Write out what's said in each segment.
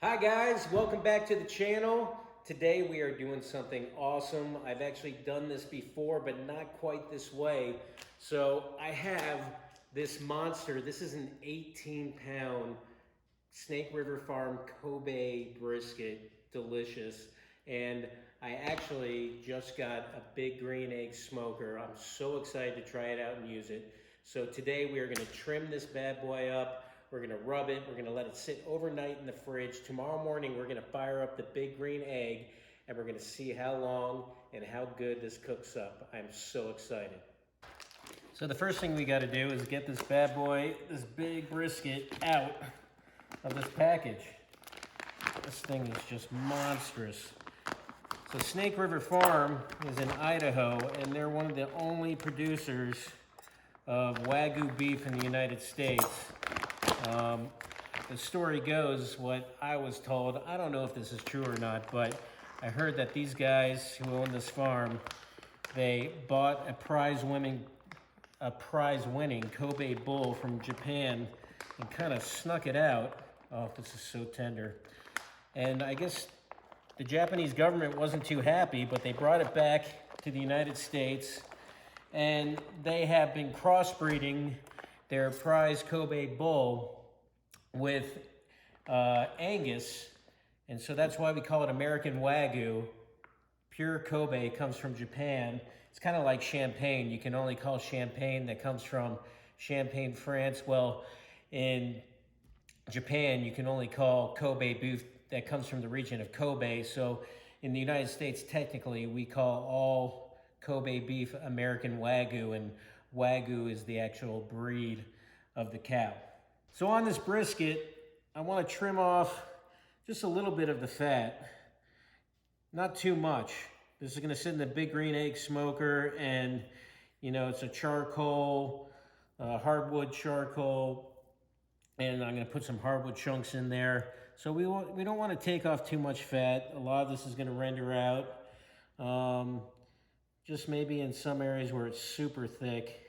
Hi guys, welcome back to the channel. Today we are doing something awesome. I've actually done this before, but not quite this way. So I have this monster. This is an 18-pound Snake River Farm Kobe brisket, delicious. And I actually just got a big green egg smoker. I'm so excited to try it out and use it. So today we are gonna trim this bad boy up. We're gonna rub it. We're gonna let it sit overnight in the fridge. Tomorrow morning, we're gonna fire up the big green egg and we're gonna see how long and how good this cooks up. I'm so excited. So the first thing we gotta do is get this bad boy, this big brisket out of this package. This thing is just monstrous. So Snake River Farm is in Idaho, and they're one of the only producers of Wagyu beef in the United States. The story goes, what I was told, I don't know if this is true or not, but I heard that these guys who own this farm, they bought a prize-winning Kobe bull from Japan and kind of snuck it out. Oh, this is so tender. And I guess the Japanese government wasn't too happy, but they brought it back to the United States, and they have been crossbreeding their prize Kobe bull with Angus, and so that's why we call it American Wagyu. Pure Kobe comes from Japan. It's kind of like champagne. You can only call champagne that comes from Champagne, France. Well, in Japan, you can only call Kobe beef that comes from the region of Kobe. So in the United States, technically, we call all Kobe beef American Wagyu, and Wagyu is the actual breed of the cow. So on this brisket, I want to trim off just a little bit of the fat, not too much. This is going to sit in the big green egg smoker, and you know, it's a charcoal, hardwood charcoal, and I'm going to put some hardwood chunks in there. So we don't want to take off too much fat. A lot of this is going to render out. Just maybe in some areas where it's super thick,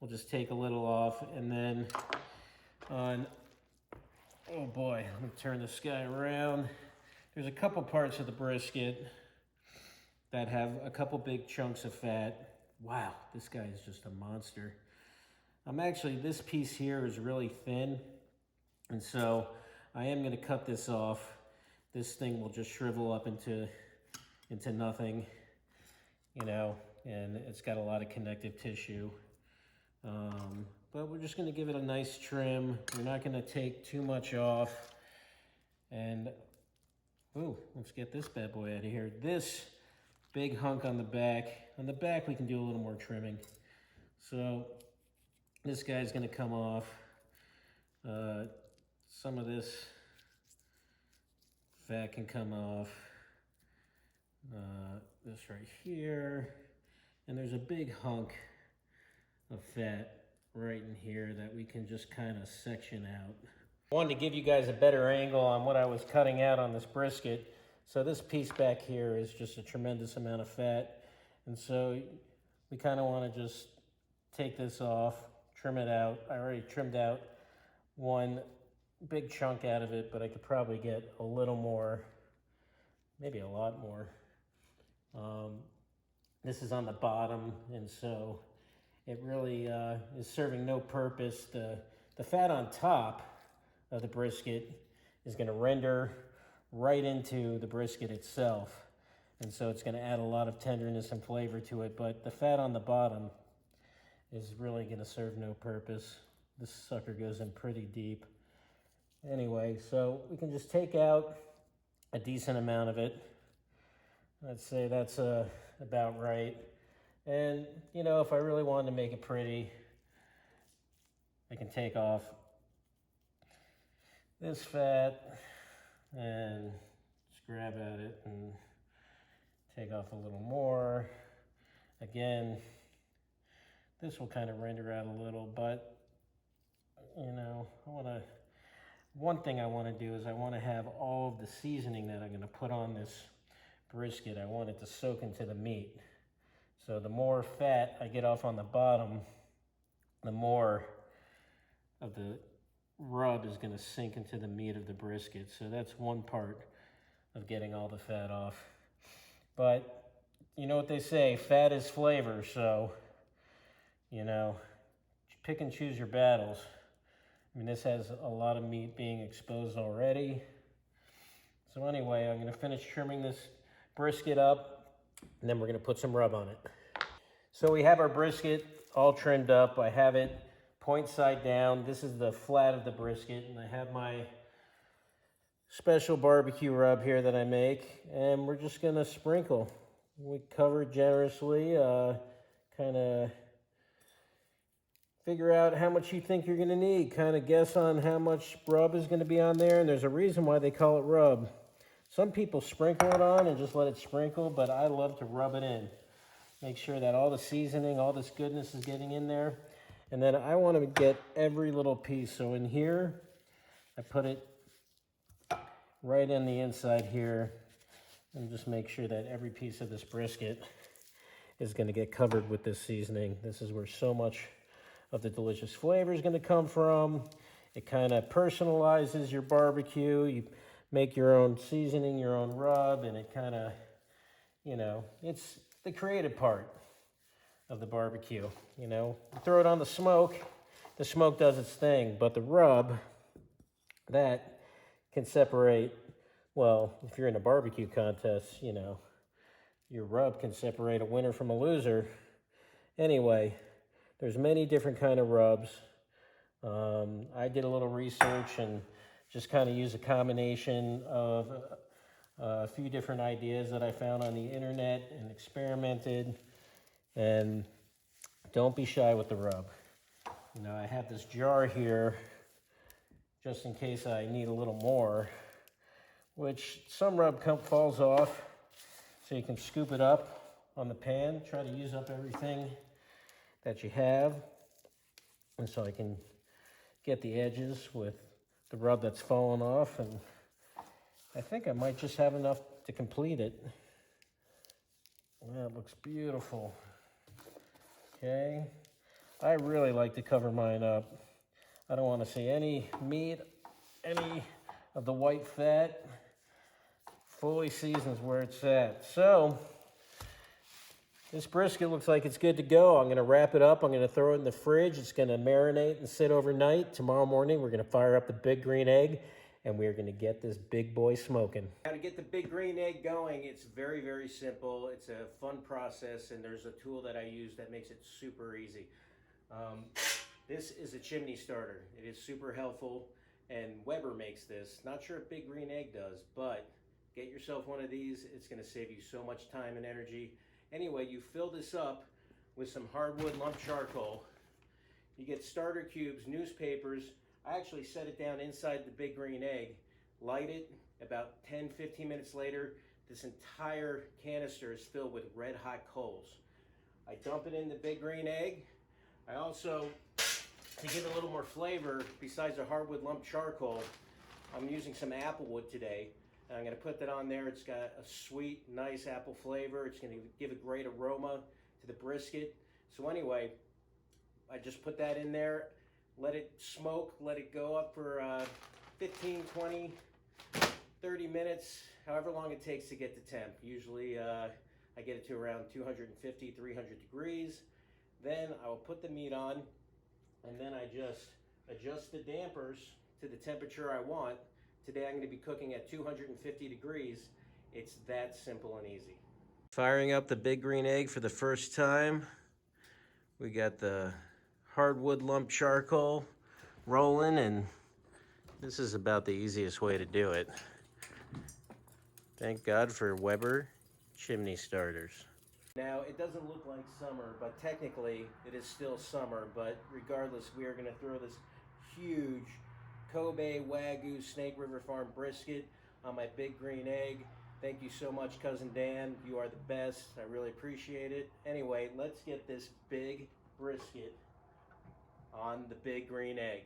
we'll just take a little off. And then on, oh boy, let me turn this guy around. There's a couple parts of the brisket that have a couple big chunks of fat. Wow, this guy is just a monster. Actually, this piece here is really thin, and so I am going to cut this off. This thing will just shrivel up into nothing, you know, and it's got a lot of connective tissue. But we're just going to give it a nice trim. We're not going to take too much off. And, ooh, let's get this bad boy out of here. This big hunk on the back. On the back, we can do a little more trimming. So this guy's going to come off. Some of this fat can come off. This right here. And there's a big hunk of fat right in here that we can just kind of section out. I wanted to give you guys a better angle on what I was cutting out on this brisket. So this piece back here is just a tremendous amount of fat. And so we kind of want to just take this off, trim it out. I already trimmed out one big chunk out of it, but I could probably get a little more, maybe a lot more. This is on the bottom, and so it really is serving no purpose. The fat on top of the brisket is going to render right into the brisket itself, and so it's going to add a lot of tenderness and flavor to it, but the fat on the bottom is really going to serve no purpose. This sucker goes in pretty deep. Anyway, so we can just take out a decent amount of it. I'd say that's about right. And, you know, if I really wanted to make it pretty, I can take off this fat and just grab at it and take off a little more. Again, this will kind of render out a little, but, you know, one thing I want to do is I want to have all of the seasoning that I'm going to put on this brisket. I want it to soak into the meat. So the more fat I get off on the bottom, the more of the rub is going to sink into the meat of the brisket. So that's one part of getting all the fat off. But you know what they say, fat is flavor. So, you know, pick and choose your battles. I mean, this has a lot of meat being exposed already. So anyway, I'm going to finish trimming this brisket up, and then we're going to put some rub on it. So we have our brisket all trimmed up. I have it point side down. This is the flat of the brisket, and I have my special barbecue rub here that I make, and we're just going to sprinkle. We cover it generously, kind of figure out how much you think you're going to need. Kind of guess on how much rub is going to be on there, and there's a reason why they call it rub. Some people sprinkle it on and just let it sprinkle, but I love to rub it in. Make sure that all the seasoning, all this goodness is getting in there. And then I want to get every little piece. So in here, I put it right in the inside here, and just make sure that every piece of this brisket is going to get covered with this seasoning. This is where so much of the delicious flavor is going to come from. It kind of personalizes your barbecue. You make your own seasoning, your own rub, and it kind of, you know, it's the creative part of the barbecue. You know, you throw it on the smoke does its thing, but the rub, that can separate, well, if you're in a barbecue contest, you know, your rub can separate a winner from a loser. Anyway, there's many different kind of rubs. I did a little research and just kind of used a combination of a few different ideas that I found on the internet and experimented. And don't be shy with the rub. You know, I have this jar here just in case I need a little more, which some rub falls off, so you can scoop it up on the pan. Try to use up everything that you have, and so I can get the edges with the rub that's fallen off, and I think I might just have enough to complete it. That looks beautiful. Okay, I really like to cover mine up. I don't want to see any meat, any of the white fat. Fully seasons where it's at. So this brisket looks like it's good to go. I'm going to wrap it up. I'm going to throw it in the fridge. It's going to marinate and sit overnight. Tomorrow morning, we're going to fire up the big green egg, and we're going to get this big boy smoking. How to get the big green egg going, it's very, very simple. It's a fun process, and there's a tool that I use that makes it super easy. This is a chimney starter. It is super helpful, and Weber makes this. Not sure if Big Green Egg does, but get yourself one of these. It's going to save you so much time and energy. Anyway, you fill this up with some hardwood lump charcoal. You get starter cubes, newspapers. I actually set it down inside the Big Green Egg, light it. About 10-15 minutes later, this entire canister is filled with red hot coals. I dump it in the Big Green Egg. I also, to give it a little more flavor, besides the hardwood lump charcoal, I'm using some apple wood today. And I'm going to put that on there. It's got a sweet, nice apple flavor. It's going to give a great aroma to the brisket. So anyway, I just put that in there, let it smoke, let it go up for 15, 20, 30 minutes, however long it takes to get to temp. Usually I get it to around 250, 300 degrees. Then I will put the meat on, and then I just adjust the dampers to the temperature I want. Today I'm going to be cooking at 250 degrees. It's that simple and easy. Firing up the Big Green Egg for the first time. We got the hardwood lump charcoal rolling, and this is about the easiest way to do it. Thank God for Weber chimney starters. Now, it doesn't look like summer, but technically it is still summer. But regardless, we are going to throw this huge Kobe Wagyu Snake River Farm brisket on my Big Green Egg. Thank you so much, Cousin Dan. You are the best. I really appreciate it. Anyway, let's get this big brisket on the Big Green Egg.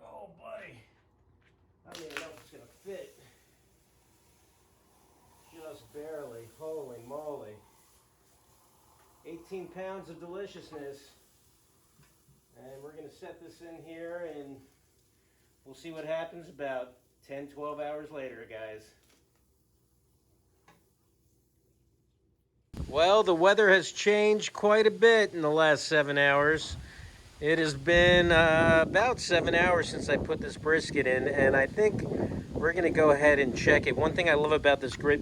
Oh, buddy. I don't even know if it's going to fit. Just barely. Holy moly. 18 pounds of deliciousness. And we're going to set this in here and we'll see what happens about 10, 12 hours later, guys. Well, the weather has changed quite a bit in the last 7 hours. It has been about 7 hours since I put this brisket in, and I think we're gonna go ahead and check it. One thing I love about this big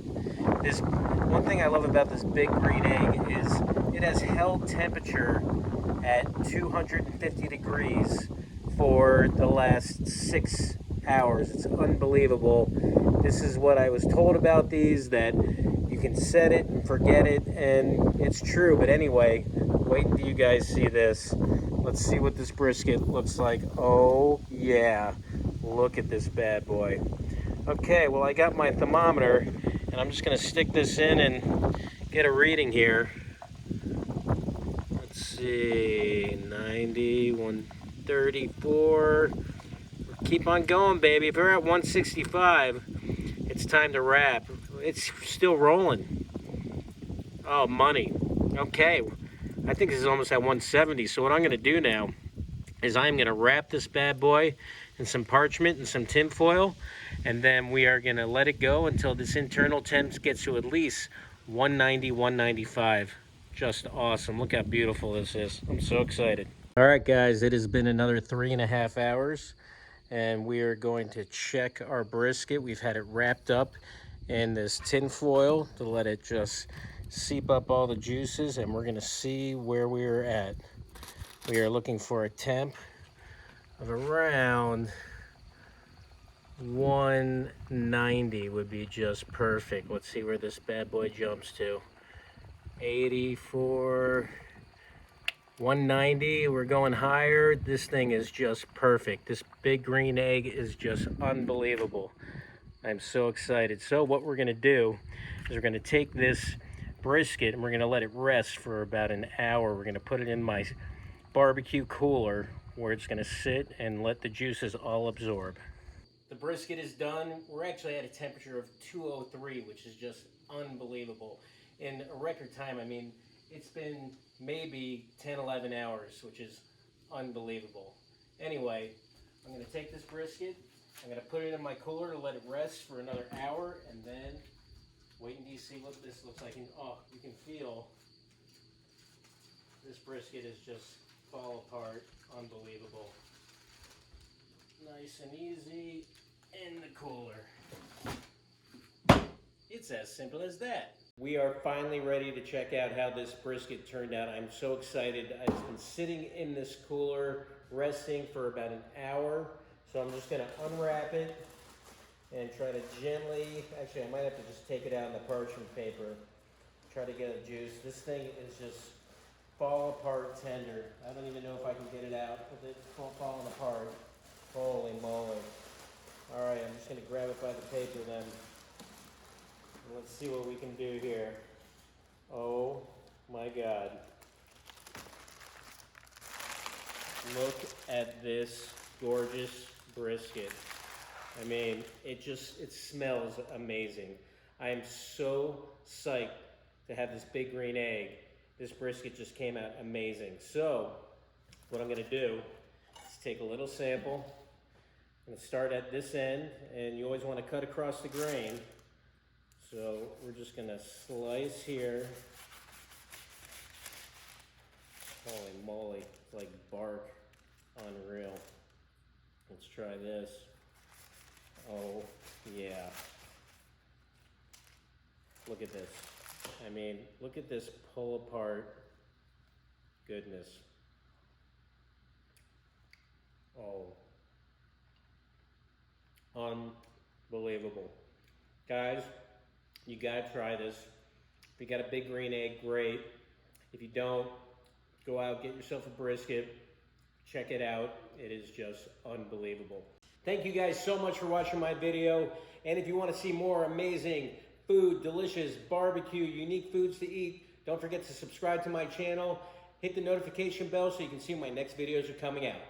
green egg is it has held temperature at 250 degrees for the last 6 hours. It's unbelievable. This is what I was told about these, that you can set it and forget it, and it's true. But anyway, wait until you guys see this. Let's see what this brisket looks like. Oh yeah, look at this bad boy. Okay, well, I got my thermometer and I'm just gonna stick this in and get a reading here. Let's see, 90, 134. Keep on going, baby. If we're at 165, it's time to wrap. It's still rolling. Oh, money. Okay, I think this is almost at 170. So what I'm gonna do now is I'm gonna wrap this bad boy in some parchment and some tin foil, and then we are gonna let it go until this internal temp gets to at least 190, 195. Just awesome. Look how beautiful this is. I'm so excited. All right, guys, it has been another 3.5 hours, and we are going to check our brisket. We've had it wrapped up in this tin foil to let it just seep up all the juices, and we're gonna see where we are at. We are looking for a temp of around 190 would be just perfect. Let's see where this bad boy jumps to. 84, 190, we're going higher. This thing is just perfect. This big green egg is just unbelievable. I'm so excited. So what we're gonna do is we're gonna take this brisket and we're gonna let it rest for about an hour. We're gonna put it in my barbecue cooler where it's gonna sit and let the juices all absorb. The brisket is done. We're actually at a temperature of 203, which is just unbelievable. In a record time, I mean, it's been maybe 10, 11 hours, which is unbelievable. Anyway, I'm gonna take this brisket, I'm gonna put it in my cooler to let it rest for another hour, and then wait until you see what this looks like. And oh, you can feel this brisket is just fall apart. Unbelievable. Nice and easy in the cooler. It's as simple as that. We are finally ready to check out how this brisket turned out. I'm so excited. It's been sitting in this cooler, resting for about an hour. So I'm just gonna unwrap it and try to gently, actually I might have to just take it out in the parchment paper, try to get a juice. This thing is just fall apart tender. I don't even know if I can get it out with it falling apart. Holy moly. All right, I'm just gonna grab it by the paper then. And let's see what we can do here. Oh my God. Look at this gorgeous brisket. I mean, it smells amazing. I am so psyched to have this big green egg. This brisket just came out amazing. So, what I'm gonna do is take a little sample. I'm gonna start at this end, and you always wanna cut across the grain. So, we're just gonna slice here. Holy moly, it's like bark. Unreal. Let's try this. Oh, yeah. Look at this. I mean, look at this pull apart goodness. Oh. Unbelievable. Guys, you gotta try this. If you got a big green egg, great. If you don't, go out, get yourself a brisket. Check it out. It is just unbelievable. Thank you guys so much for watching my video. And if you want to see more amazing food, delicious barbecue, unique foods to eat, don't forget to subscribe to my channel. Hit the notification bell so you can see when my next videos are coming out.